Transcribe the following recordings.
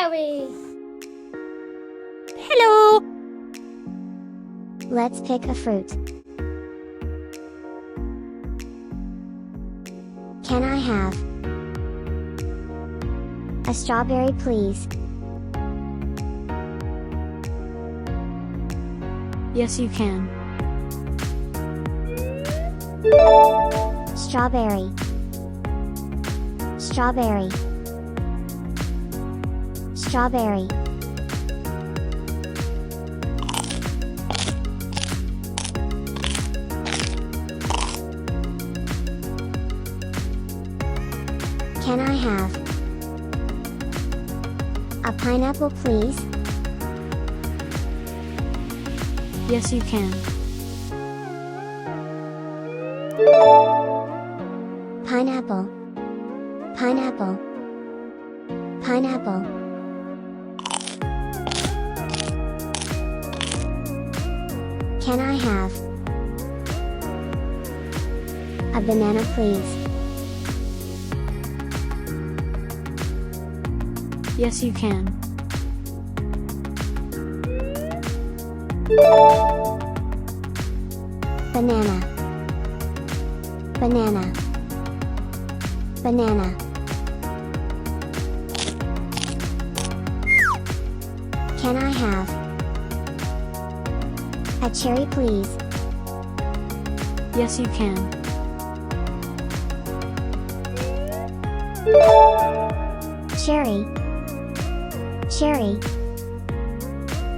strawberry. Hello. Let's pick a fruit. Can I have a strawberry, please? Yes, you can. Strawberry. Strawberry. Strawberry. Can I have a pineapple, please? Yes, you can. Pineapple. Pineapple. Pineapple. Can I have a banana, please? Yes, you can. Banana. Banana. Banana. Can I have a cherry, please? Yes, you can. Cherry. Cherry.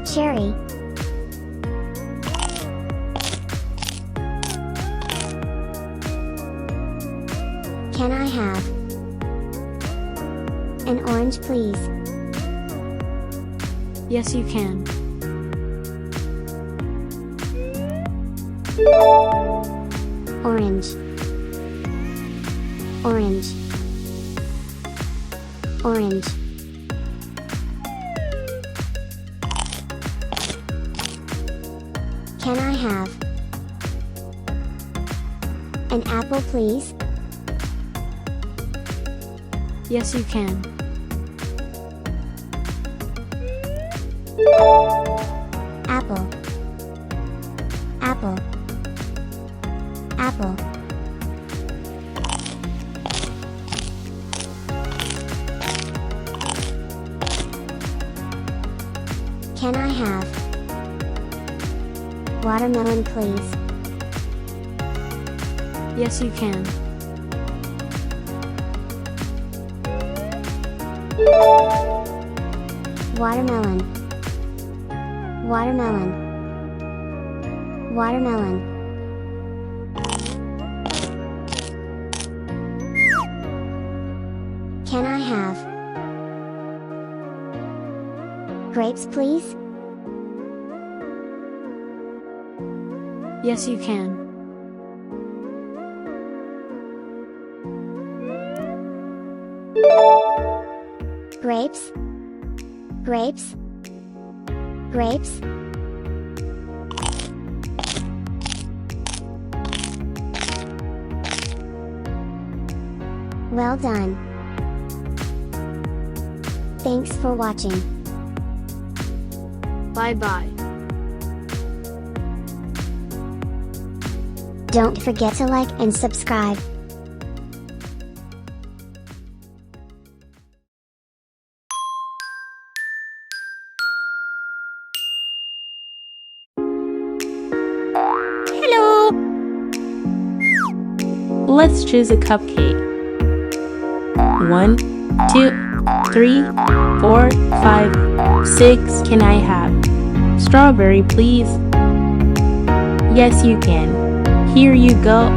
Cherry. Can I have an orange, please? Yes, you can. Orange. Orange. Orange. Can I have an apple, please? Yes, you can. Apple. Apple. Apple. Can I have watermelon, please? Yes, you can. Watermelon. Watermelon. Watermelon. Can I have grapes, please? Yes, you can. Grapes. Grapes. Grapes. Well done. Thanks for watching. Bye-bye. Don't forget to like and subscribe. Hello. Let's choose a cupcake. 1, 2, 3, 4, 5, 6. Can I have strawberry, please? Yes, you can. Here you go.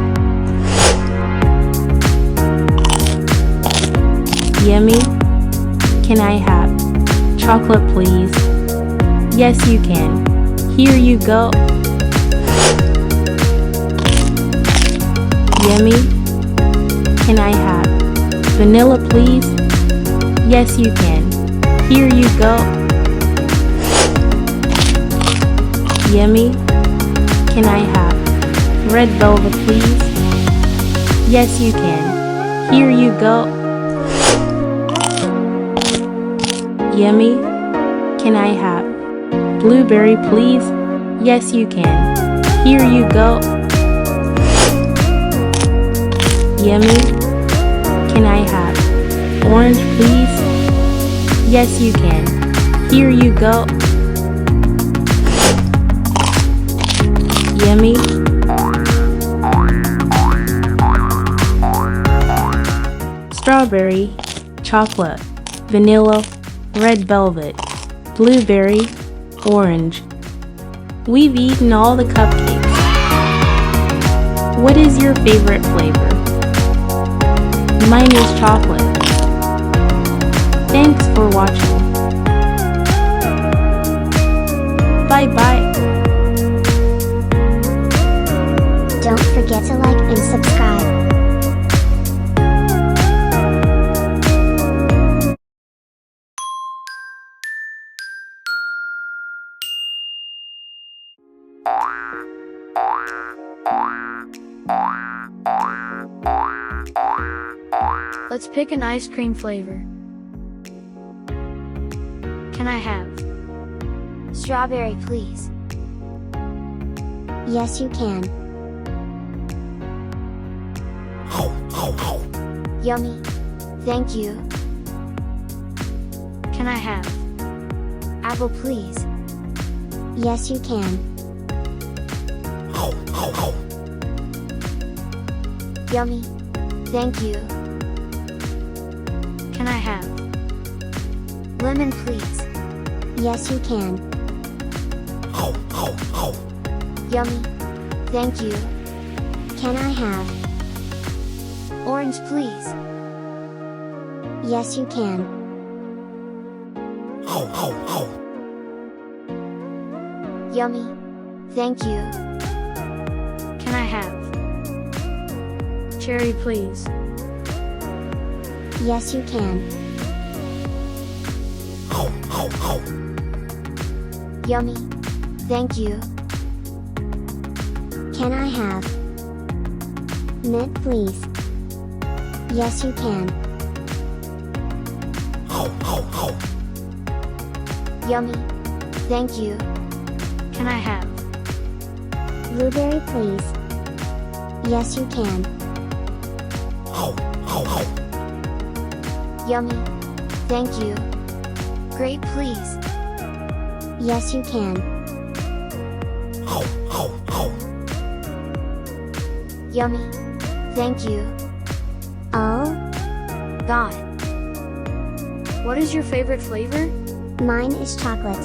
Yummy. Can I have chocolate, please? Yes, you can. Here you go. Yummy. Can I have vanilla, please? Yes, you can. Here you go. Yummy. Can I have red velvet, please? Yes, you can. Here you go. Yummy. Can I have blueberry, please? Yes, you can. Here you go. Yummy. Can I have orange, please? Yes, you can. Here you go. Yummy. Strawberry, chocolate, vanilla, red velvet, blueberry, orange. We've eaten all the cupcakes. What is your favorite flavor? Mine is chocolate. Thanks for watching. Bye-bye. Don't forget to like and subscribe. Let's pick an ice cream flavor. Can I have strawberry, please? Yes, you can. Yummy. Thank you. Can I have apple, please? Yes, you can. Yummy. Thank you. Can I have lemon, please? Yes, you can. Yummy. Thank you. Can I have Orange, please? Yes, you can. Yummy. Thank you. Can I have cherry, please? Yes, you can. Yummy. Thank you. Can I have mint, please? Yes, you can. Yummy. Thank you. Can I have Blueberry, please? Yes, you can. Yummy. Thank you. Grape, please? Yes, you can. Yummy. Thank you. Oh, God. What is your favorite flavor? mine is chocolate.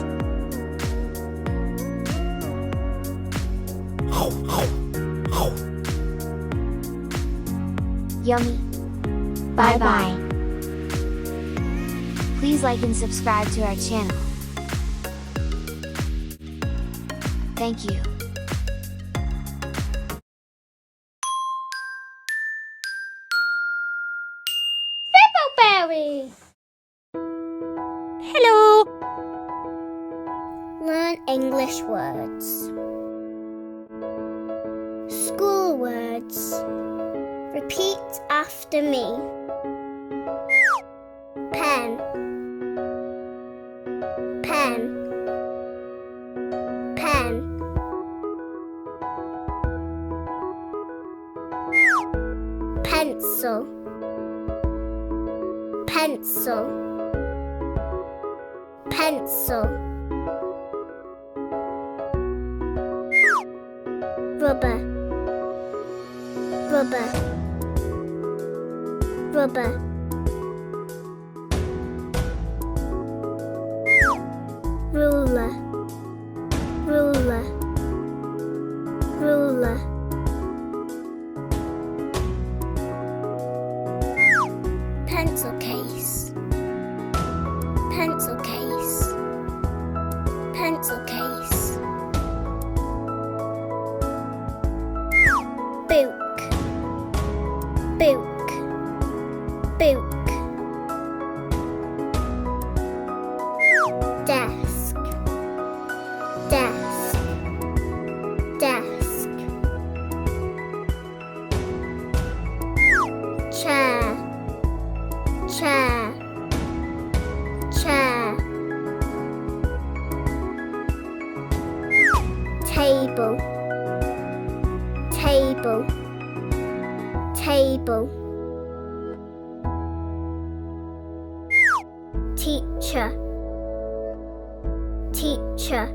Yummy. Bye-bye. Please like and subscribe to our channel. Thank you. Berry. Hello. Learn English words. School words. Repeat after me. Pen. Pen. Pen. Pencil. Pencil. Pencil. Rubber. Rubber. Rubber. Ruler. Ruler. Ruler. Pencil case. Pencil case. Pencil case. Book. Book. Book. Desk. Desk. Desk. Chair. Chair. Chair. table, table. Teacher, teacher,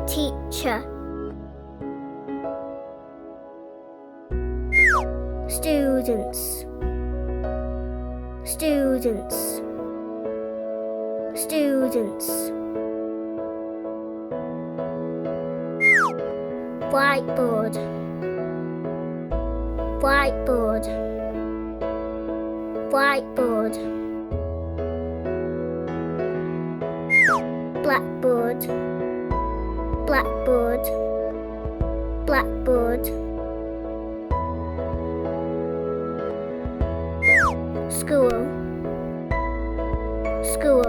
teacher. Students, students, students. Whiteboard, whiteboard, whiteboard. Blackboard, blackboard, blackboard. School, school,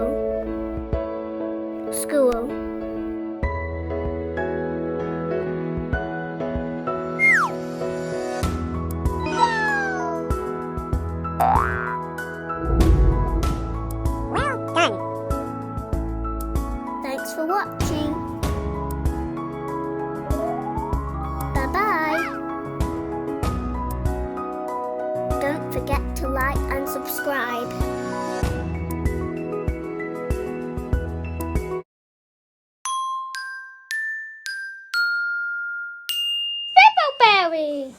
school. Well done. Thanks for watching. Bye-bye. Don't forget to like and subscribe. Fiddleberry!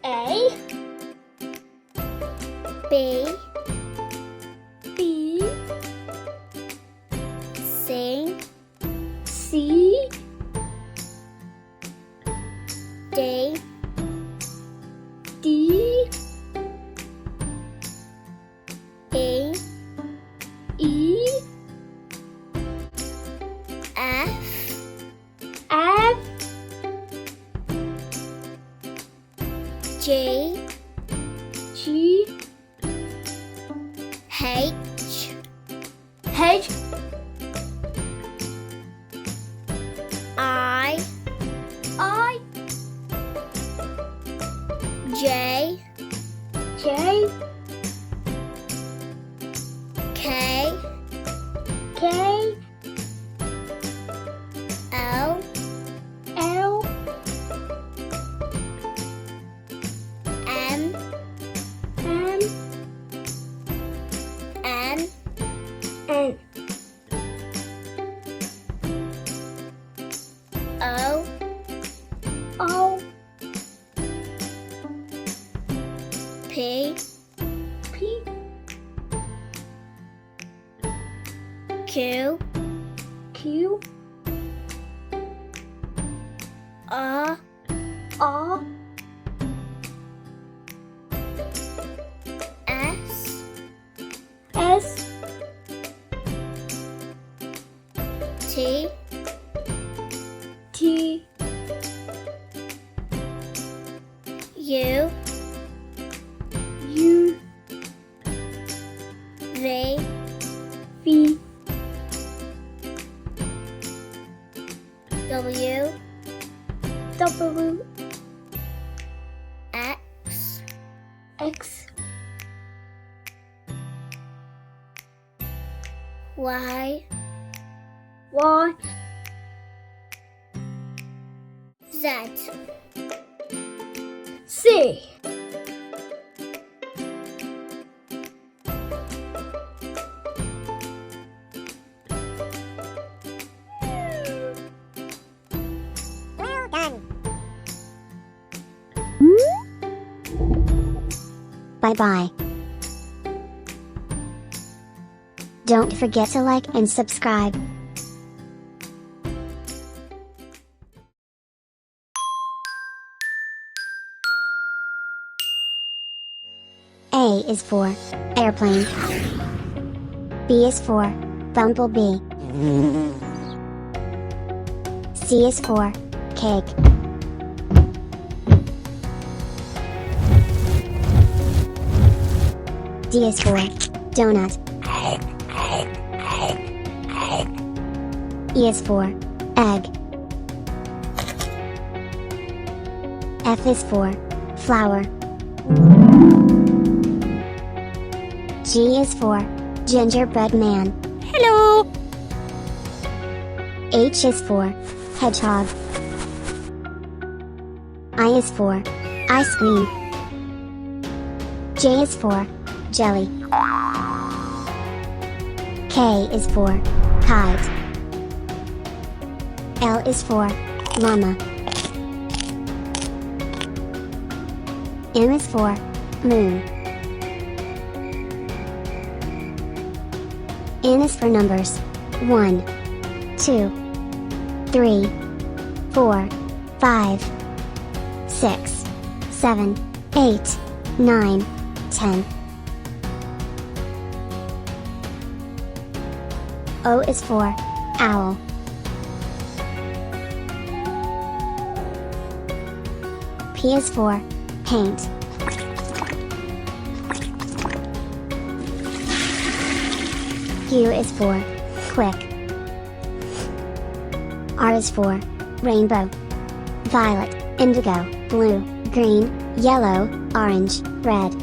A B B C C D D E E F F G G H H I J J K K L L M M N N O O P P Q Q R R S S T T U U V V W W X X Y Y Z C Well done. Bye-bye. Don't forget to like and subscribe. A is for airplane. B is for bumblebee. C is for cake. D is for donut. E is for egg. F is for flower. G is for gingerbread man. Hello. H is for hedgehog. I is for ice cream. J is for jelly. K is for kite. L is for llama. M is for moon. N is for numbers. 1, 2, 3, 4, 5, 6, 7, 8, 9, 10. O is for owl. P is for paint. Q is for quick. R is for rainbow. Violet, indigo, blue, green, yellow, orange, red.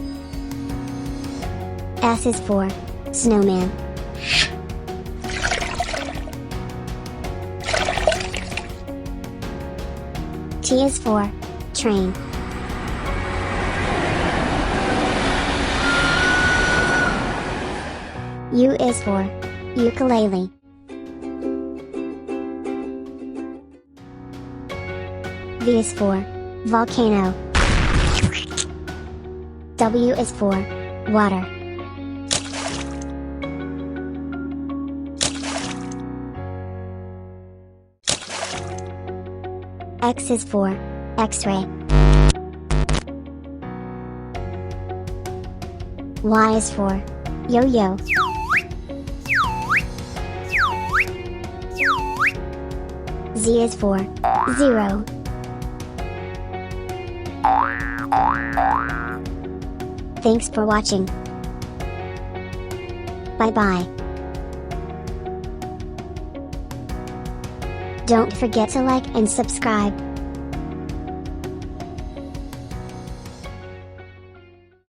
S is for snowman. T is for train. U is for ukulele. V is for volcano. W is for water. X is for X-ray. Y is for yo-yo. Z is for zero. Thanks for watching. Bye bye. Don't forget to like and subscribe.